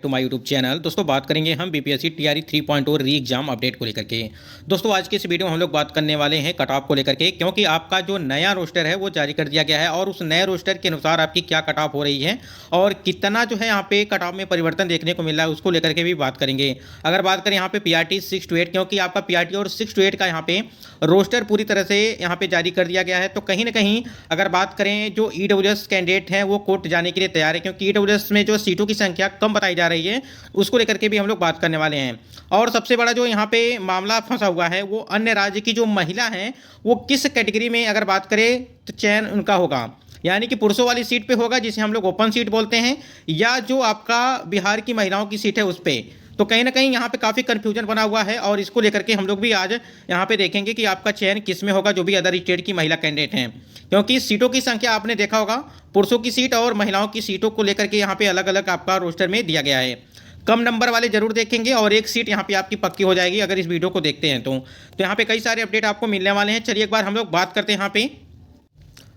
To my YouTube channel. दोस्तों बात करेंगे हम बीपीएससी टीआरई 3.0 री एग्जाम अपडेट को लेकर के। दोस्तों आज के इस वीडियो में हम लोग बात करने वाले हैं कट ऑफ को लेकर के, क्योंकि आपका जो नया रोस्टर है वो जारी कर दिया गया है और उस नए रोस्टर के अनुसार आपकी क्या कट ऑफ हो रही है और कितना जो है यहाँ पे कट ऑफ में परिवर्तन देखने को मिल रहा है उसको लेकर के भी बात करेंगे। अगर बात करें यहाँ पे पीआरटी 6 to 8, क्योंकि आपका पीआरटी और 6 to 8 का यहाँ पे रोस्टर पूरी तरह से यहाँ पे जारी कर दिया गया है, तो कहीं ना कहीं अगर बात करें जो ईडब्ल्यूएस कैंडिडेट हैं वो कोर्ट जाने के लिए तैयार है, क्योंकि ईडब्ल्यूएस में जो सीटों की संख्या कम बताई जा रही है उसको लेकर के भी हम लोग बात करने वाले हैं। और सबसे बड़ा जो यहाँ पे मामला फंसा हुआ है वो अन्य राज्य की जो महिला हैं वो किस कैटेगरी में अगर बात करें तो चयन उनका होगा, यानी कि पुरुषों वाली सीट पे होगा जिसे हम लोग ओपन सीट बोलते हैं, या जो आपका बिहार की महिलाओं की सीट है उस पर। तो कहीं ना कहीं यहाँ पे काफ़ी कंफ्यूजन बना हुआ है और इसको लेकर के हम लोग भी आज यहाँ पे देखेंगे कि आपका चयन किस में होगा जो भी अदर स्टेट की महिला कैंडिडेट हैं, क्योंकि सीटों की संख्या आपने देखा होगा पुरुषों की सीट और महिलाओं की सीटों को लेकर के यहाँ पे अलग अलग आपका रोस्टर में दिया गया है। कम नंबर वाले जरूर देखेंगे और एक सीट यहाँ पे आपकी पक्की हो जाएगी अगर इस वीडियो को देखते हैं तो यहाँ पे कई सारे अपडेट आपको मिलने वाले हैं। चलिए एक बार हम लोग बात करते हैं यहाँ पे।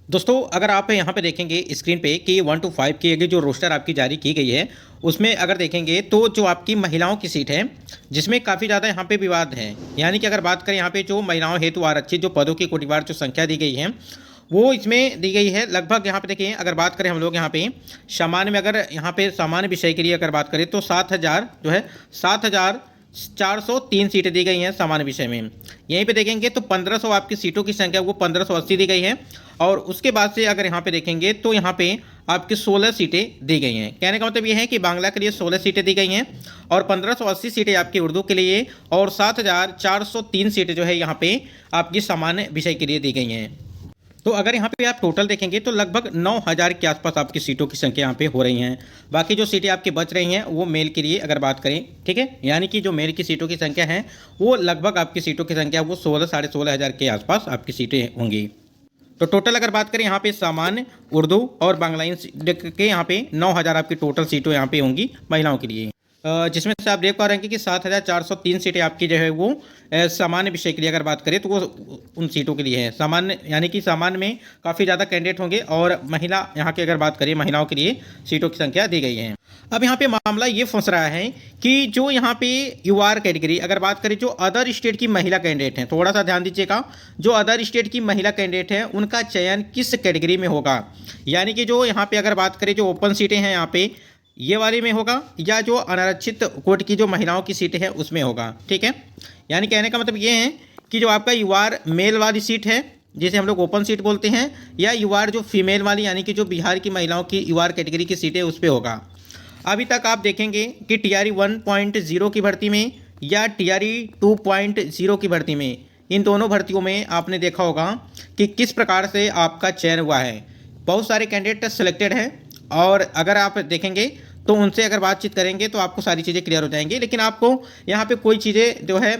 दोस्तों अगर आप यहाँ पे देखेंगे स्क्रीन पे कि 1 to 5 की जो रोस्टर आपकी जारी की गई है उसमें अगर देखेंगे तो जो आपकी महिलाओं की सीट है जिसमें काफ़ी ज़्यादा यहाँ पे विवाद है, यानी कि अगर बात करें यहाँ पे जो महिलाओं हेतु आरक्षित जो पदों की कोटिवार जो संख्या दी गई है वो इसमें दी गई है लगभग। यहाँ पे देखिए अगर बात करें हम लोग यहाँ पे सामान्य में, अगर यहाँ पे सामान्य विषय के लिए अगर बात करें तो 7,000 जो है 7,403 सीटें दी गई हैं सामान्य विषय में। यहीं पे देखेंगे तो 1500 आपकी सीटों की संख्या वो 1580 दी गई है और उसके बाद से अगर यहाँ पे देखेंगे तो यहाँ पे आपकी 16 सीटें दी गई हैं। कहने का मतलब ये है कि बांग्ला के लिए 16 सीटें दी गई हैं और 1580 सीटें आपकी उर्दू के लिए और 7,403 सीटें जो है यहाँ पे आपकी सामान्य विषय के लिए दी गई हैं। तो अगर यहाँ पे आप टोटल देखेंगे तो लगभग 9,000 के आसपास आपकी सीटों की संख्या यहाँ पे हो रही हैं। बाकी जो सीटें आपकी बच रही हैं वो मेल के लिए अगर बात करें, ठीक है, यानी कि जो मेल की सीटों की संख्या है वो लगभग आपकी सीटों की संख्या वो 16,000-16,500 के आसपास आपकी सीटें होंगी। तो टोटल अगर बात करें यहाँ पे सामान्य, उर्दू और बांग्ला के यहाँ पे 9,000 आपकी टोटल सीटें यहाँ पे होंगी महिलाओं के लिए, जिसमें से आप देख पा रहे हैं कि 7,403 सीटें आपकी जो है वो सामान्य विषय के लिए अगर बात करें तो वो उन सीटों के लिए है सामान्य, यानी कि सामान्य में काफ़ी ज़्यादा कैंडिडेट होंगे और महिला यहाँ की अगर बात करें महिलाओं के लिए सीटों की संख्या दी गई है। अब यहाँ पे मामला ये फंस रहा है कि जो यहाँ पे यूआर कैटेगरी अगर बात करें जो अदर स्टेट की महिला कैंडिडेट हैं, थोड़ा सा ध्यान दीजिएगा, जो अदर स्टेट की महिला कैंडिडेट हैं उनका चयन किस कैटेगरी में होगा, यानी कि जो यहाँ पे अगर बात करें जो ओपन सीटें हैं यहाँ पे ये वाली में होगा या जो अनारक्षित कोट की जो महिलाओं की सीटें हैं उसमें होगा, ठीक है। यानी कहने का मतलब ये है कि जो आपका यूआर मेल वाली सीट है जिसे हम लोग ओपन सीट बोलते हैं, या यूआर जो फीमेल वाली यानी कि जो बिहार की महिलाओं की यूआर कैटेगरी की सीटें उस पर होगा। अभी तक आप देखेंगे कि टीआरई 1.0 की भर्ती में या टीआरई 2.0 की भर्ती में, इन दोनों भर्तियों में आपने देखा होगा कि किस प्रकार से आपका चयन हुआ है। बहुत सारे कैंडिडेट सेलेक्टेड हैं और अगर आप देखेंगे तो उनसे अगर बातचीत करेंगे तो आपको सारी चीज़ें क्लियर हो जाएंगी, लेकिन आपको यहाँ पे कोई चीज़ें जो है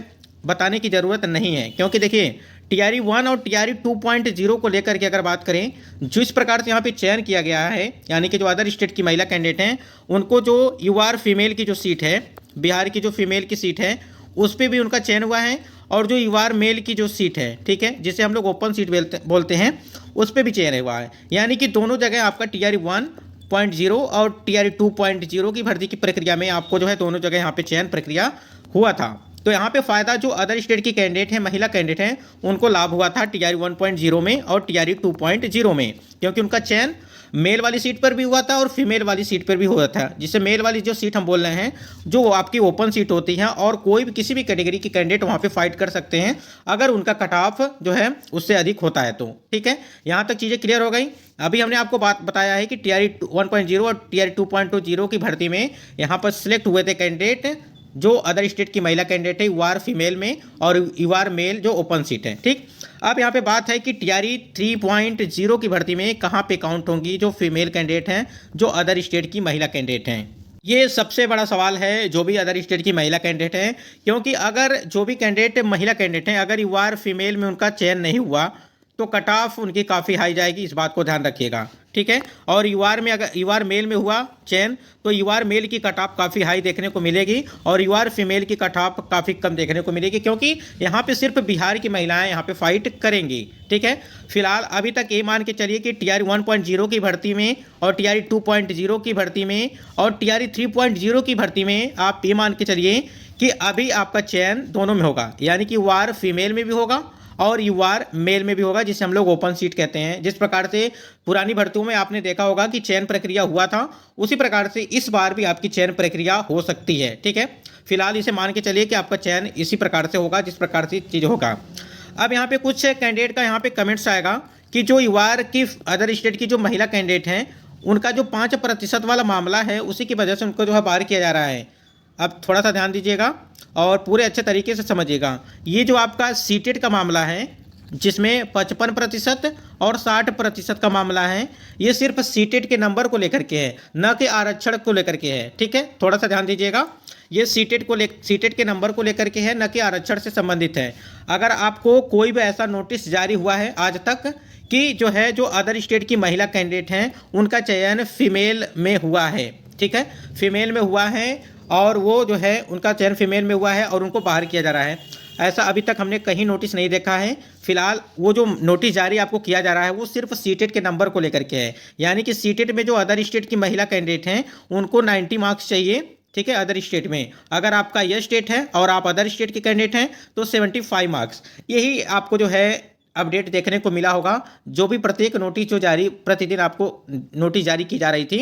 बताने की ज़रूरत नहीं है, क्योंकि देखिए टीआरई 1 और टीआरई 2.0 को लेकर के अगर बात करें जो इस प्रकार से यहाँ पे चयन किया गया है, यानी कि जो अदर स्टेट की महिला कैंडिडेट हैं उनको जो यूआर फीमेल की जो सीट है, बिहार की जो फीमेल की सीट है उस पर भी उनका चयन हुआ है और जो यूआर मेल की जो सीट है, ठीक है, जिसे हम लोग ओपन सीट बोलते हैं उस पर भी चयन हुआ है। यानी कि दोनों जगह आपका टीआरई 1.0 और टीआरई 2.0 की भर्ती की प्रक्रिया में आपको जो है दोनों जगह यहाँ पे चयन प्रक्रिया हुआ था। तो यहाँ पे फ़ायदा जो अदर स्टेट की कैंडिडेट हैं, महिला कैंडिडेट हैं, उनको लाभ हुआ था टीआरई 1.0 में और टीआरई 2.0 में, क्योंकि उनका चयन मेल वाली सीट पर भी हुआ था और फीमेल वाली सीट पर भी हुआ था। जिससे मेल वाली जो सीट हम बोल रहे हैं जो आपकी ओपन सीट होती है और कोई भी किसी भी कैटेगरी की कैंडिडेट वहाँ पे फाइट कर सकते हैं अगर उनका कट ऑफ जो है उससे अधिक होता है तो, ठीक है। यहाँ तक चीज़ें क्लियर हो गई। अभी हमने आपको बात बताया है कि टीआरई 1.0 और टीआरई 2.0 की भर्ती में यहाँ पर सिलेक्ट हुए थे कैंडिडेट जो अदर स्टेट की महिला कैंडिडेट है यूआर फीमेल में और यूआर मेल जो ओपन सीट है, ठीक। अब यहाँ पे बात है कि टीआरई 3.0 की भर्ती में कहाँ पे काउंट होंगी जो फीमेल कैंडिडेट हैं जो अदर स्टेट की महिला कैंडिडेट हैं। ये सबसे बड़ा सवाल है जो भी अदर स्टेट की महिला कैंडिडेट हैं, क्योंकि अगर जो भी कैंडिडेट महिला कैंडिडेट हैं अगर यूआर फीमेल में उनका चयन नहीं हुआ तो कट ऑफ उनकी काफ़ी हाई जाएगी, इस बात को ध्यान रखिएगा, ठीक है। और यूआर में अगर यूआर मेल में हुआ चयन तो यूआर मेल की कट ऑफ काफ़ी हाई देखने को मिलेगी और यूआर फीमेल की कट ऑफ काफ़ी कम देखने को मिलेगी, क्योंकि यहाँ पे सिर्फ बिहार की महिलाएं यहाँ पे फाइट करेंगी, ठीक है। फिलहाल अभी तक ये मान के चलिए कि टीआरई 1.0 की भर्ती में और टीआरई 2.0 की भर्ती में और टीआरई 3.0 की भर्ती में आप ये मान के चलिए कि अभी आपका चयन दोनों में होगा, यानी कि यूआर फीमेल में भी होगा और यूआर मेल में भी होगा, जिसे हम लोग ओपन सीट कहते हैं। जिस प्रकार से पुरानी भर्तियों में आपने देखा होगा कि चयन प्रक्रिया हुआ था, उसी प्रकार से इस बार भी आपकी चयन प्रक्रिया हो सकती है, ठीक है। फिलहाल इसे मान के चलिए कि आपका चयन इसी प्रकार से होगा जिस प्रकार से चीज़ होगा। अब यहाँ पे कुछ कैंडिडेट का यहाँ पे कमेंट्स आएगा कि जो यूआर की अदर स्टेट की जो महिला कैंडिडेट हैं उनका जो 5% वाला मामला है उसी की वजह से उनको जो है बाहर किया जा रहा है। अब थोड़ा सा ध्यान दीजिएगा और पूरे अच्छे तरीके से समझिएगा। ये जो आपका सीटेट का मामला है जिसमें 55% और 60% का मामला है, ये सिर्फ सीटेट के नंबर को लेकर के है, न कि आरक्षण को लेकर के है, ठीक है। थोड़ा सा ध्यान दीजिएगा, ये सीटेट के नंबर को लेकर के है, न कि आरक्षण से संबंधित है। अगर आपको कोई भी ऐसा नोटिस जारी हुआ है आज तक कि जो है जो अदर स्टेट की महिला कैंडिडेट हैं उनका चयन फीमेल में हुआ है, ठीक है, फीमेल में हुआ है और वो जो है उनका चयन फीमेल में हुआ है और उनको बाहर किया जा रहा है, ऐसा अभी तक हमने कहीं नोटिस नहीं देखा है। फिलहाल वो जो नोटिस जारी आपको किया जा रहा है वो सिर्फ सीटेट के नंबर को लेकर के है, यानी कि सीटेट में जो अदर स्टेट की महिला कैंडिडेट हैं उनको 90 मार्क्स चाहिए, ठीक है। अदर स्टेट में अगर आपका यह स्टेट है और आप अदर स्टेट के कैंडिडेट हैं तो 75 मार्क्स। यही आपको जो है अपडेट देखने को मिला होगा। जो भी प्रत्येक नोटिस जो जारी प्रतिदिन आपको नोटिस जारी की जा रही थी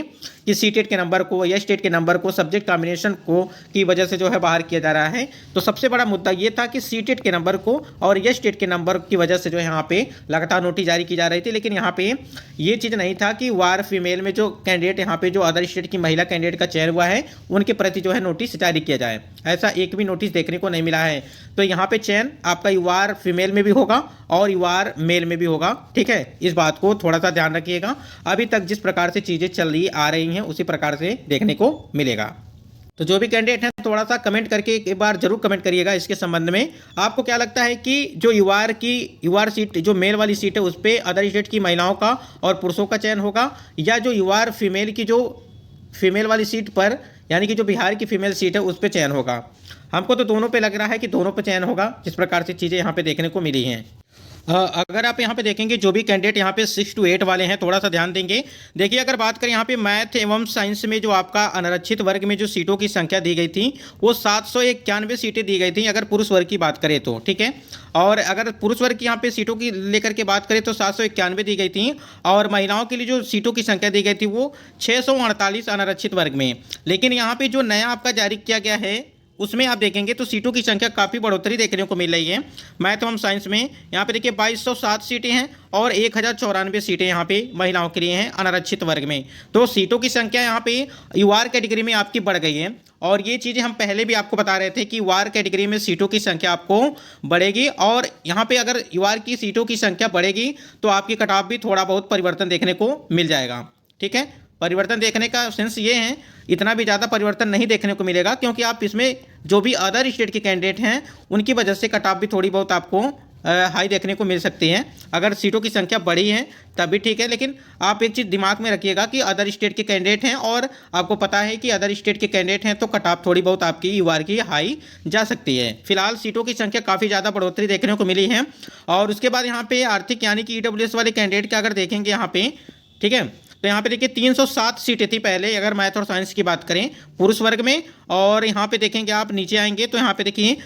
कि सीटेट के नंबर को या स्टेट के नंबर को सब्जेक्ट कॉम्बिनेशन को की वजह से जो है बाहर किया जा रहा है, तो सबसे बड़ा मुद्दा ये था कि सीटेट के नंबर को और ये स्टेट के नंबर की वजह से जो है यहाँ पे लगातार नोटिस जारी की जा रही थी। लेकिन यहाँ पे ये चीज़ नहीं था कि वार फीमेल में जो कैंडिडेट यहाँ पे जो अदर स्टेट की महिला कैंडिडेट का चयन हुआ है उनके प्रति जो है नोटिस जारी किया जाए, ऐसा एक भी नोटिस देखने को नहीं मिला है। तो यहाँ पे चयन आपका यूआर फीमेल में भी होगा और यूआर मेल में भी होगा, ठीक है। इस बात को थोड़ा सा ध्यान रखिएगा। अभी तक जिस प्रकार से चीज़ें चल रही आ रही हैं उसी प्रकार से देखने को मिलेगा। तो जो भी कैंडिडेट हैं थोड़ा सा कमेंट करके एक बार जरूर कमेंट करिएगा इसके संबंध में। आपको क्या लगता है कि जो यूआर सीट जो मेल वाली सीट है उस पर अदर स्टेट की महिलाओं का और पुरुषों का चयन होगा, या जो यूआर फीमेल की जो फीमेल वाली सीट पर यानी कि जो बिहार की फीमेल सीट है उस पर चयन होगा? हमको तो दोनों पे लग रहा है कि दोनों पे चयन होगा, जिस प्रकार से चीज़ें यहाँ पे देखने को मिली हैं। अगर आप यहाँ पे देखेंगे जो भी कैंडिडेट यहाँ पे 6 to 8 वाले हैं थोड़ा सा ध्यान देंगे। देखिए अगर बात करें यहाँ पे मैथ एवं साइंस में जो आपका अनारक्षित वर्ग में जो सीटों की संख्या दी गई थी वो 791 सीटें दी गई थी अगर पुरुष वर्ग की बात करें तो, ठीक है। और अगर पुरुष वर्ग की यहाँ पे सीटों की लेकर के बात करें तो 791 दी गई थी और महिलाओं के लिए जो सीटों की संख्या दी गई थी वो 648 अनारक्षित वर्ग में। लेकिन यहाँ पे जो नया आपका जारी किया गया है उसमें आप देखेंगे तो सीटों की संख्या काफ़ी बढ़ोतरी देखने को मिल रही है। मैथ एवं साइंस में यहाँ पे देखिए 2207 सीटें हैं और 1094 सीटें यहाँ पे महिलाओं के लिए हैं अनारक्षित वर्ग में। तो सीटों की संख्या यहाँ पे यूआर कैटेगरी में आपकी बढ़ गई है और ये चीज़ें हम पहले भी आपको बता रहे थे कि यूआर कैटेगरी में सीटों की संख्या आपको बढ़ेगी और यहाँ पे अगर यूआर की सीटों की संख्या बढ़ेगी तो आपकी कट ऑफ भी थोड़ा बहुत परिवर्तन देखने को मिल जाएगा, ठीक है। परिवर्तन देखने का सेंस ये है, इतना भी ज़्यादा परिवर्तन नहीं देखने को मिलेगा क्योंकि आप इसमें जो भी अदर स्टेट के कैंडिडेट हैं उनकी वजह से कट ऑफ भी थोड़ी बहुत आपको हाई देखने को मिल सकती है। अगर सीटों की संख्या बढ़ी है तब भी ठीक है, लेकिन आप एक चीज़ दिमाग में रखिएगा कि अदर स्टेट के कैंडिडेट हैं और आपको पता है कि अदर स्टेट के कैंडिडेट हैं तो कट ऑफ थोड़ी बहुत आपकी यूआर की हाई जा सकती है। फिलहाल सीटों की संख्या काफ़ी ज़्यादा बढ़ोतरी देखने को मिली है। और उसके बाद यहाँ पे आर्थिक यानी कि ईडब्ल्यूएस वाले कैंडिडेट का अगर देखेंगे यहाँ पे, ठीक है, तो यहाँ पे देखिए 307 सीटें थी पहले अगर मैथ और साइंस की बात करें पुरुष वर्ग में, और यहाँ पे देखेंगे आप नीचे आएंगे तो यहाँ पे देखिए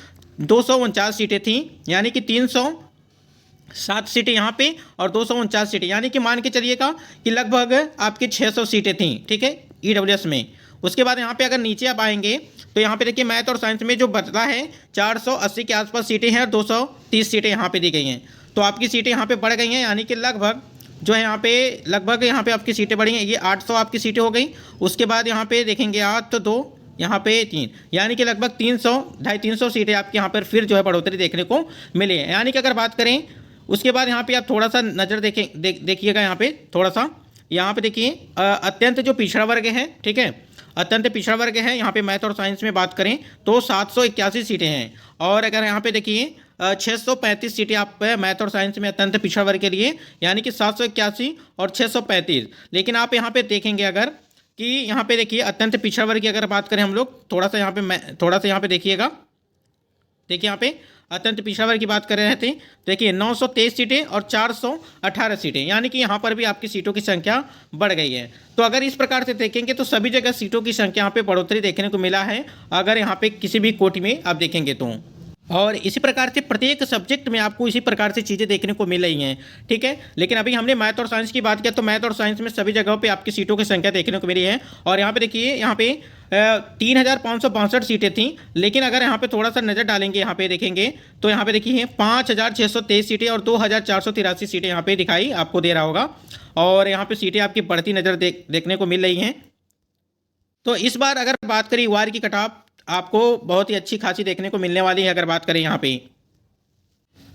249 सीटें थी, यानी कि 307 सीटें यहाँ पे और 249 सीटें, यानी कि मान के चलिएगा कि लगभग आपकी 600 सीटें थी, ठीक है, ईडब्ल्यूएस में। उसके बाद यहाँ पे अगर नीचे आप आएंगे तो यहाँ पे देखिए मैथ और साइंस में जो बचता है 480 के आसपास सीटें हैं और 230 सीटें यहाँ पे दी गई हैं। तो आपकी सीटें यहाँ पे बढ़ गई हैं, यानी कि लगभग जो है यहाँ पे लगभग यहाँ पे आपकी सीटें बढ़ी हैं, ये 800 आपकी सीटें हो गई। उसके बाद यहाँ पे देखेंगे आप तो 2 यहाँ पे 3, यानी कि लगभग 300-250 सीटें आपके यहाँ पर फिर जो है बढ़ोतरी देखने को मिली है। यानी कि अगर बात करें उसके बाद यहाँ पे आप थोड़ा सा नज़र देखिएगा यहाँ पे थोड़ा सा, यहाँ पे देखिए अत्यंत जो पिछड़ा वर्ग है, ठीक है, अत्यंत पिछड़ा वर्ग है, यहाँ पे मैथ और साइंस में बात करें तो 781 सीटें हैं। और अगर यहाँ पे देखिए 635 सीटें आप मैथ और साइंस में अत्यंत पिछड़ा वर्ग के लिए, यानी कि 781 और 635। लेकिन आप यहाँ पे देखेंगे अगर कि यहाँ पे देखिए अत्यंत पिछड़ा वर्ग की अगर बात करें हम लोग, थोड़ा सा यहाँ पे देखिएगा, देखिए यहाँ पे अत्यंत पिछड़ा वर्ग की बात कर रहे थे, देखिए 923 सीटें और 418 सीटें, यानी कि यहाँ पर भी आपकी सीटों की संख्या बढ़ गई है। तो अगर इस प्रकार से देखेंगे तो सभी जगह सीटों की संख्या यहाँ पे बढ़ोतरी देखने को मिला है, अगर यहाँ पे किसी भी कोटि में आप देखेंगे तो। और इसी प्रकार से प्रत्येक सब्जेक्ट में आपको इसी प्रकार से चीज़ें देखने को मिल रही हैं, ठीक है। लेकिन अभी हमने मैथ और साइंस की बात किया, तो मैथ और साइंस में सभी जगहों पे आपकी सीटों की संख्या देखने को मिली है। और यहाँ पे देखिए, यहाँ पे 3562 सीटें थीं, लेकिन अगर यहाँ पे थोड़ा सा नज़र डालेंगे, यहाँ पे देखेंगे तो यहाँ पे देखिए 5623 सीटें और 2483 सीटें यहाँ पे दिखाई आपको दे रहा होगा। और यहाँ पे सीटें आपकी बढ़ती नज़र देखने को मिल रही हैं। तो इस बार अगर बात करें वार की कटाव, आपको बहुत ही अच्छी खासी देखने को मिलने वाली है। अगर बात करें यहाँ पे,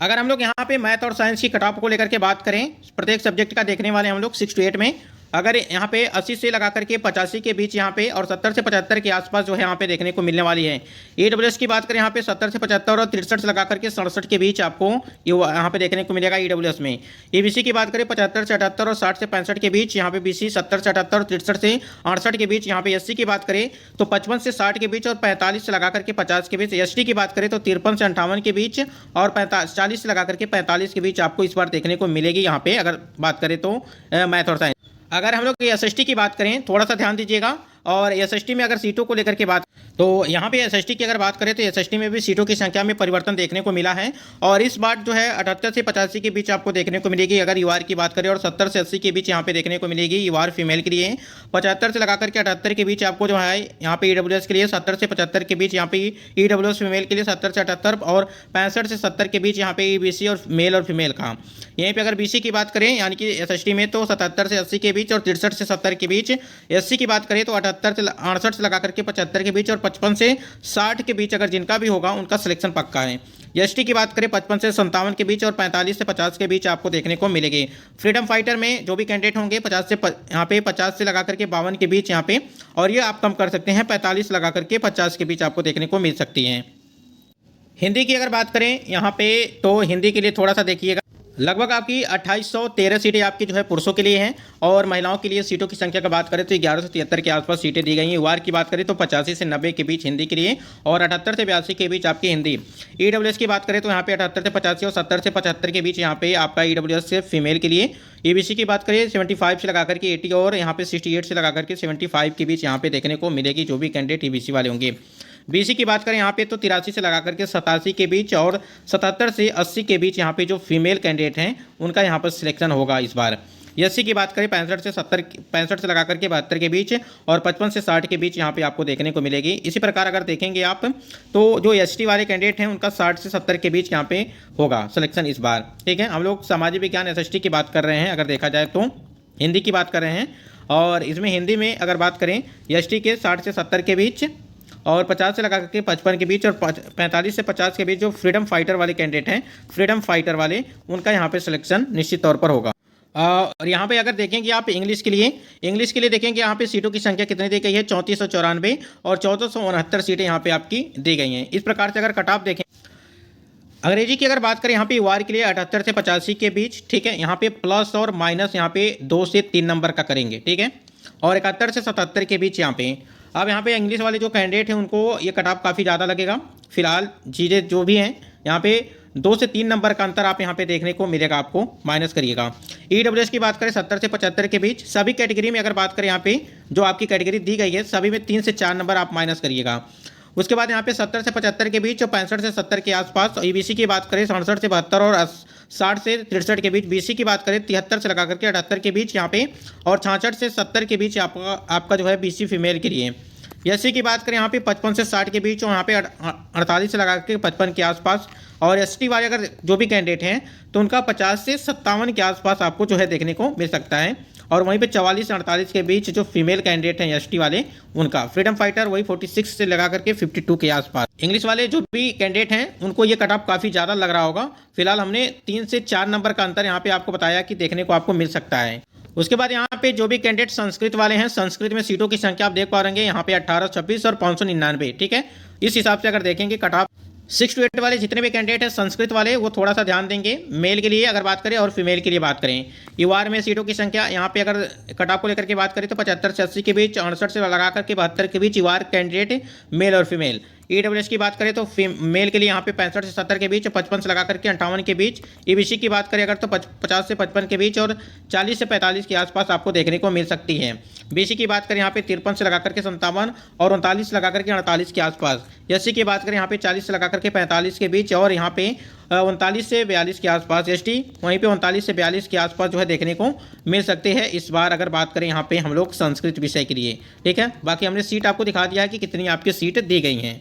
अगर हम लोग यहाँ पे मैथ और साइंस की कटाव को लेकर के बात करें, प्रत्येक सब्जेक्ट का देखने वाले हम लोग 6 to 8 में, अगर यहाँ पे 80 से लगा करके 85 के बीच यहाँ पे और 70 से 75 के आसपास जो है यहाँ पे देखने को मिलने वाली है। ईडब्ल्यूएस की बात करें यहाँ पे 70 से 75 और 63 से लगा करके 67 के बीच आपको यहाँ पे देखने को मिलेगा ईडब्ल्यूएस में। ईबीसी की बात करें 75 से 78 और 60 से 65 के बीच यहाँ पे बीसी, 70 से 78 और 63 से 68 के बीच यहाँ पे एससी की बात करें तो 55 से 60 के बीच और 45 से लगा करके 50 के बीच। एसटी की बात करें तो 53 से 58 के बीच और 40 से लगा करके 45 के बीच आपको इस बार देखने को मिलेगी यहाँ पे, अगर बात करें तो मैथ और साइंस। अगर हम लोग एसएसटी की बात करें, थोड़ा सा ध्यान दीजिएगा, और एसएसटी में अगर सीटों को लेकर के बात, तो यहाँ पे एसएसटी की अगर बात करें तो एसएसटी में भी सीटों की संख्या में परिवर्तन देखने को मिला है। और इस बार जो है 78 से 85 के बीच आपको देखने को मिलेगी अगर यूआर की बात करें, और 70 से 80 के बीच यहाँ पे देखने को मिलेगी यूआर फीमेल के लिए। 75 से लगा करके 78 के बीच आपको जो है यहाँ पे ईडब्ल्यूएस के लिए, 70 से 75 के बीच यहाँ पे ईडब्ल्यूएस फीमेल के लिए 70 से 78 और 65 से 70 के बीच यहाँ पे ईबीसी और मेल और फीमेल का। यहीं पे अगर बीसी की बात करें यानी कि एसएसटी में तो 77 से 80 के बीच और 63 से 70 के बीच। एससी की बात करें तो 78 से 68 से लगा करके 75 के बीच और 55 से 60 के बीच अगर जिनका भी होगा उनका सिलेक्शन पक्का है। एसटी की बात करें 55 से 57 के बीच और 45 से 50 के बीच आपको देखने को मिलेगी। फ्रीडम फाइटर में जो भी कैंडिडेट होंगे 50 से यहाँ पे 50 से लगा करके 52 के बीच यहाँ पे, और ये आप कम कर सकते हैं 45 लगा करके 50 के बीच आपको देखने को मिल सकती हैं। हिंदी की अगर बात करें यहाँ पे तो हिंदी के लिए थोड़ा सा देखिएगा, लगभग आपकी 2813 सीटें आपकी जो है पुरुषों के लिए हैं, और महिलाओं के लिए सीटों की संख्या का बात करें तो 1173 के आसपास सीटें दी गई हैं। वार की बात करें तो 85 से 90 के बीच हिंदी के लिए और 78 से 82 के बीच आपकी हिंदी। ईडब्ल्यूएस की बात करें तो यहाँ पे 78 से 85 और 70 से 75 के बीच यहाँ पे आपका ईडब्ल्यूएस से फीमेल के लिए। ईबीसी की बात करें 75 से लगा करके 80 और यहाँ पे 68 से लगा करके 75 के बीच यहाँ पे देखने को मिलेगी जो भी कैंडिडेट ईबीसी वाले होंगे। बीसी की बात करें यहाँ पे तो 83 से लगा करके 87 के बीच और 77 से 80 के बीच यहाँ पे जो फीमेल कैंडिडेट हैं उनका यहाँ पर सिलेक्शन होगा इस बार। एससी की बात करें 65 से लगा करके 72 के बीच और 55 से 60 के बीच यहाँ पे आपको देखने को मिलेगी। इसी प्रकार अगर देखेंगे आप तो जो एसटी वाले कैंडिडेट हैं उनका 60 से 70 के बीच यहाँ पे होगा सिलेक्शन इस बार, ठीक है। हम लोग सामाजिक विज्ञान एसएसटी की बात कर रहे हैं, अगर देखा जाए तो हिंदी की बात कर रहे हैं, और इसमें हिंदी में अगर बात करें एसटी के 60 से 70 के बीच और 50 से लगा करके 55 के बीच और 45 से 50 के बीच जो फ्रीडम फाइटर वाले कैंडिडेट हैं, फ्रीडम फाइटर वाले, उनका यहाँ पे सिलेक्शन निश्चित तौर पर होगा। और यहाँ पे अगर देखेंगे आप इंग्लिश के लिए देखेंगे यहाँ पे सीटों की संख्या कितनी दी गई है, 3494 और 1469 सीटें यहाँ पे आपकी दी गई हैं। इस प्रकार से अगर कट ऑफ देखें, अंग्रेजी की अगर बात करें यहाँ पे वार के लिए 78 से 85 के बीच, ठीक है। यहाँ पे प्लस और माइनस यहाँ पे 2 से 3 नंबर का करेंगे, ठीक है, और 71 से 77 के बीच यहाँ पे। अब यहाँ पे इंग्लिश वाले जो कैंडिडेट हैं उनको ये कट ऑफ काफ़ी ज़्यादा लगेगा। फिलहाल चीज़ें जो भी हैं यहाँ पे 2 से 3 नंबर का अंतर आप यहाँ पे देखने को मिलेगा, आपको माइनस करिएगा। ईडब्ल्यूएस की बात करें 70 से 75 के बीच, सभी कैटेगरी में अगर बात करें यहाँ पे जो आपकी कैटेगरी दी गई है सभी में 3 से 4 नंबर आप माइनस करिएगा। उसके बाद यहाँ पे 70 से 75 के बीच और 65 से 70 के आसपास। ईबीसी की बात करें 67 से 72 और 60 से 63 के बीच। बीसी की बात करें 73 से लगा करके 78 के बीच यहाँ पे, और 66 से 70 के बीच आपका जो है बीसी फीमेल के लिए। एससी की बात करें यहाँ पे 55 से 60 के बीच और यहाँ पे 48 से लगा के 55 के आसपास। और एसटी वाले अगर जो भी कैंडिडेट हैं तो उनका 50 से 57 के आसपास आपको जो है देखने को मिल सकता है। और वहीं पे 44 से 48 के बीच जो फीमेल कैंडिडेट हैं एसटी वाले उनका। फ्रीडम फाइटर वही 46 से लगा करके 52 के आसपास। इंग्लिश वाले जो भी कैंडिडेट हैं उनको ये कट ऑफ काफ़ी ज़्यादा लग रहा होगा। फिलहाल हमने 3 से 4 नंबर का अंतर यहाँ पे आपको बताया कि देखने को आपको मिल सकता है। उसके बाद यहाँ पे जो भी कैंडिडेट संस्कृत वाले हैं, संस्कृत में सीटों की संख्या आप देख पा रहे हैं यहाँ पे 1826 और 599, ठीक है। इस हिसाब से अगर देखेंगे कट ऑफ 6 to 8 वाले जितने भी कैंडिडेट हैं संस्कृत वाले वो थोड़ा सा ध्यान देंगे। मेल के लिए अगर बात करें और फीमेल के लिए बात करें, यूआर में सीटों की संख्या यहाँ पे अगर कट ऑफ को लेकर के बात करें तो 75 से 80 के बीच, 68 से लगा करके 72 के बीच यूआर कैंडिडेट मेल और फीमेल। ईडब्ल्यूएस की बात करें तो मेल के लिए यहाँ पे 65 से 70 के बीच, 55 से लगा करके 58 के बीच। ईबीसी की बात करें अगर तो 50 से 55 के बीच और 40 से 45 के आसपास आपको देखने को मिल सकती है। बीसी की बात करें यहाँ पे 53 से लगा करके 57 और 39 से लगा करके 48 के आसपास। एससी की बात करें यहाँ पे 40 से लगा करके 45 के बीच और यहाँ पे 39 से 42 के आसपास। एसटी वहीं पे 39 से 42 के आसपास जो है देखने को मिल सकते हैं इस बार अगर बात करें यहाँ पे हम लोग संस्कृत विषय के लिए। ठीक है, बाकी हमने सीट आपको दिखा दिया है कि कितनी आपकी सीट दी गई हैं।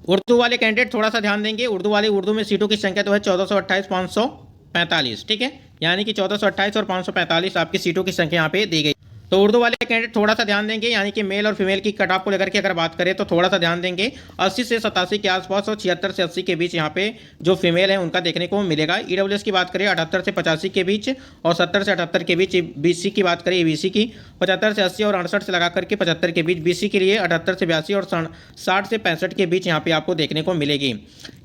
उर्दू वाले कैंडिडेट थोड़ा सा ध्यान देंगे। उर्दू में सीटों की संख्या तो है 1428 545। ठीक है, यानी कि 1428 और 545 आपकी सीटों की संख्या यहाँ पे दी गई। तो उर्दू वाले कैंडिडेट थोड़ा सा ध्यान देंगे, यानी कि मेल और फीमेल की कट ऑफ को लेकर के अगर बात करें तो थोड़ा सा ध्यान देंगे। 80 से 87 के आसपास और 76 से 80 के बीच यहाँ पे जो फीमेल है उनका देखने को मिलेगा। ईडब्ल्यूएस की बात करें 78 से 85 के बीच और 70 से 78 के बीच। बीसी की बात करें बीसी की 75 से 80 और 68 से लगा करके 75 के बीच। बीसी के लिए 78 से 82 और 60 से 65 के बीच यहाँ पे आपको देखने को मिलेगी।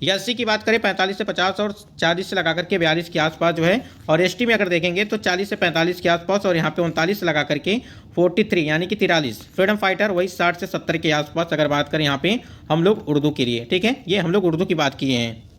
एससी की बात करें 45 से 50 और 40 से लगा करके 42 के आसपास जो है। और एसटी में अगर देखेंगे तो 40 से 45 के आसपास और यहाँ पे 39 से लगा करके 43 यानी कि 43। फ्रीडम फाइटर वही 60 से 70 के आसपास अगर बात करें यहाँ पे हम लोग उर्दू के लिए। ठीक है, ये हम लोग उर्दू की बात किए हैं।